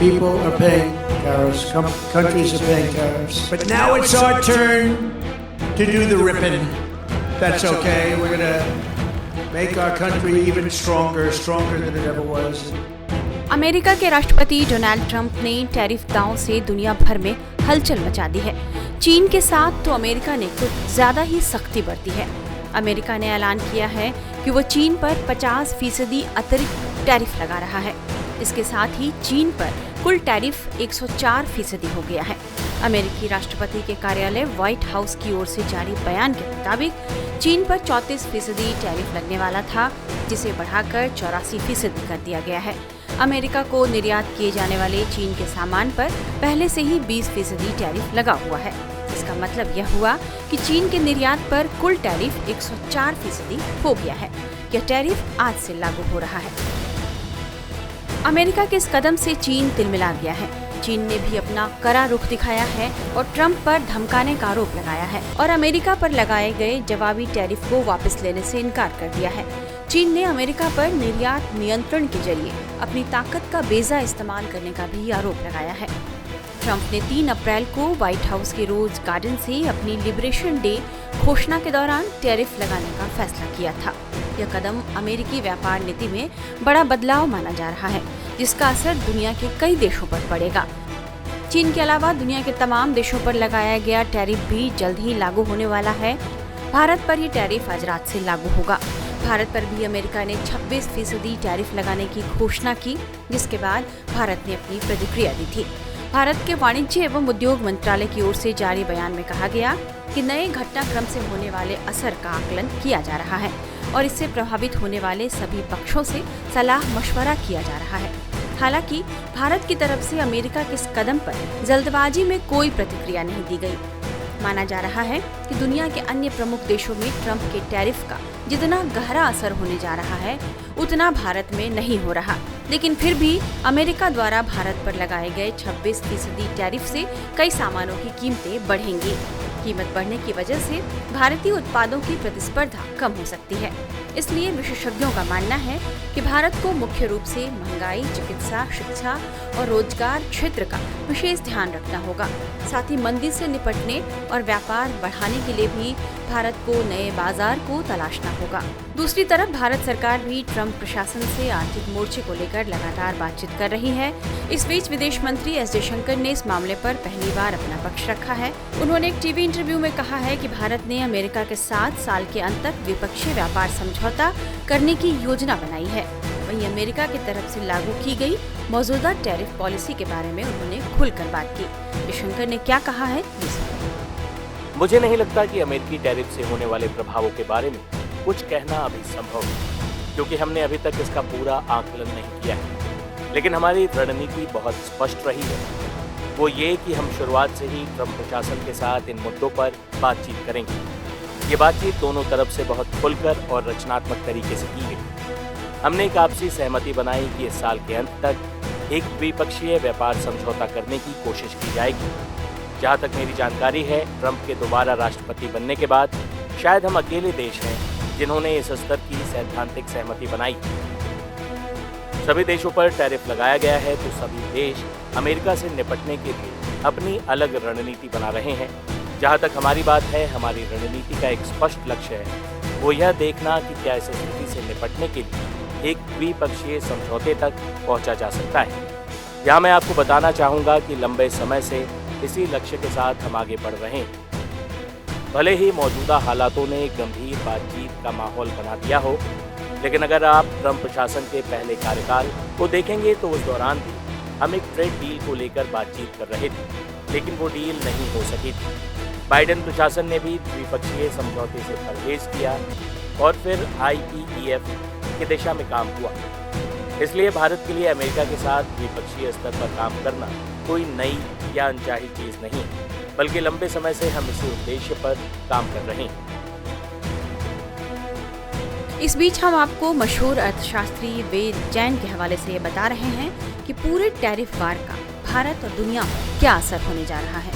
people are paying tariffs, countries are paying tariffs. But now it's our turn to do the ripping. That's okay. We're going to make our country even stronger than it ever was. America के राष्ट्रपति Donald Trump ने tariff दांव से दुनिया भर में हलचल मचा दी है। चीन के साथ तो अमेरिका ने कुछ ज्यादा ही सख्ती बरती है। अमेरिका ने ऐलान किया है कि वो चीन पर 50% अतिरिक्त टैरिफ लगा रहा है। इसके साथ ही चीन पर कुल टैरिफ 104% हो गया है। अमेरिकी राष्ट्रपति के कार्यालय व्हाइट हाउस की ओर से जारी बयान के मुताबिक चीन पर 34% टैरिफ लगने वाला था, जिसे बढ़ाकर 84% कर दिया गया है। अमेरिका को निर्यात किए जाने वाले चीन के सामान पर पहले से ही 20% टैरिफ लगा हुआ है। इसका मतलब यह हुआ कि चीन के निर्यात पर कुल टैरिफ 104% हो गया है। यह टैरिफ आज से लागू हो रहा है। अमेरिका के इस कदम से चीन तिलमिला गया है। चीन ने भी अपना कड़ा रुख दिखाया है और ट्रंप पर धमकाने का आरोप लगाया है और अमेरिका पर लगाए गए जवाबी टैरिफ को वापस लेने से इनकार कर दिया है। चीन ने अमेरिका पर निर्यात नियंत्रण के जरिए अपनी ताकत का बेजा इस्तेमाल करने का भी आरोप लगाया है। ट्रंप ने 3 अप्रैल को व्हाइट हाउस के रोज गार्डन से अपनी लिबरेशन डे घोषणा के दौरान टैरिफ लगाने का फैसला किया था। यह कदम अमेरिकी व्यापार नीति में बड़ा बदलाव माना जा रहा है, जिसका असर दुनिया के कई देशों पर पड़ेगा। चीन के अलावा दुनिया के तमाम देशों पर लगाया गया टैरिफ भी जल्द ही लागू होने वाला है। भारत पर यह टैरिफ आज रात से लागू होगा। भारत पर भी अमेरिका ने 26% टैरिफ लगाने की घोषणा की, जिसके बाद भारत ने अपनी प्रतिक्रिया दी थी। भारत के वाणिज्य एवं उद्योग मंत्रालय की ओर से जारी बयान में कहा गया कि नए घटनाक्रम से होने वाले असर का आकलन किया जा रहा है और इससे प्रभावित होने वाले सभी पक्षों से सलाह मशवरा किया जा रहा है। हालांकि भारत की तरफ से अमेरिका के इस कदम पर जल्दबाजी में कोई प्रतिक्रिया नहीं दी गई। माना जा रहा है कि दुनिया के अन्य प्रमुख देशों में ट्रंप के टैरिफ का जितना गहरा असर होने जा रहा है, उतना भारत में नहीं हो रहा। लेकिन फिर भी अमेरिका द्वारा भारत पर लगाए गए 26% टैरिफ से कई सामानों की कीमतें बढ़ेंगी। कीमत बढ़ने की वजह से भारतीय उत्पादों की प्रतिस्पर्धा कम हो सकती है। इसलिए विशेषज्ञों का मानना है कि भारत को मुख्य रूप से महंगाई, चिकित्सा, शिक्षा और रोजगार क्षेत्र का विशेष ध्यान रखना होगा। साथ ही मंदी से निपटने और व्यापार बढ़ाने के लिए भी भारत को नए बाजार को तलाशना होगा। दूसरी तरफ भारत सरकार भी ट्रंप प्रशासन से आर्थिक मोर्चे को लेकर लगातार बातचीत कर रही है। इस बीच विदेश मंत्री एस जयशंकर ने इस मामले पर पहली बार अपना पक्ष रखा है। उन्होंने एक टीवी इंटरव्यू में कहा है कि भारत ने अमेरिका के साथ साल के अंत तक द्विपक्षीय व्यापार समझौता करने की योजना बनाई है। वहीं अमेरिका की तरफ से लागू की गई मौजूदा टैरिफ पॉलिसी के बारे में उन्होंने खुलकर बात की। जयशंकर ने क्या कहा है? मुझे नहीं लगता कि अमेरिकी टैरिफ से होने वाले प्रभावों के बारे में कुछ कहना अभी संभव है, क्योंकि हमने अभी तक इसका पूरा आकलन नहीं किया है। लेकिन हमारी रणनीति बहुत स्पष्ट रही है, वो ये कि हम शुरुआत से ही ट्रंप प्रशासन के साथ इन मुद्दों पर बातचीत करेंगे। ये बातचीत दोनों तरफ से बहुत खुलकर और रचनात्मक तरीके से की गई। हमने एक आपसी सहमति बनाई कि इस साल के अंत तक एक द्विपक्षीय व्यापार समझौता करने की कोशिश की जाएगी। जहाँ तक मेरी जानकारी है, ट्रंप के दोबारा राष्ट्रपति बनने के बाद शायद हम अकेले देश हैं जिन्होंने इस स्तर की सैद्धांतिक सहमति बनाई। सभी देशों पर टैरिफ लगाया गया है, तो सभी देश अमेरिका से निपटने के लिए अपनी अलग रणनीति बना रहे हैं। जहाँ तक हमारी बात है, हमारी रणनीति का एक स्पष्ट लक्ष्य है, वो यह देखना कि क्या इस स्थिति से निपटने के लिए एक द्विपक्षीय समझौते तक पहुँचा जा सकता है। यहाँ मैं आपको बताना चाहूँगा कि लंबे समय से इसी लक्ष्य के साथ हम आगे बढ़ रहे हैं। भले ही मौजूदा हालातों ने गंभीर बातचीत का माहौल बना दिया हो, लेकिन अगर आप ट्रंप प्रशासन के पहले कार्यकाल को देखेंगे तो उस दौरान भी हम एक ट्रेड डील को लेकर बातचीत कर रहे थे, लेकिन वो डील नहीं हो सकी थी। बाइडेन प्रशासन ने भी द्विपक्षीय समझौते से परहेज किया और फिर IEEF की दिशा में काम हुआ। इसलिए भारत के लिए अमेरिका के साथ द्विपक्षीय स्तर पर काम करना कोई नई या अनचाही चीज नहीं, बल्कि लंबे समय से हम इसी उद्देश्य पर काम कर रहे हैं। इस बीच हम आपको मशहूर अर्थशास्त्री वेद जैन के हवाले से ये बता रहे हैं कि पूरे टैरिफ वार का भारत और दुनिया पर क्या असर होने जा रहा है।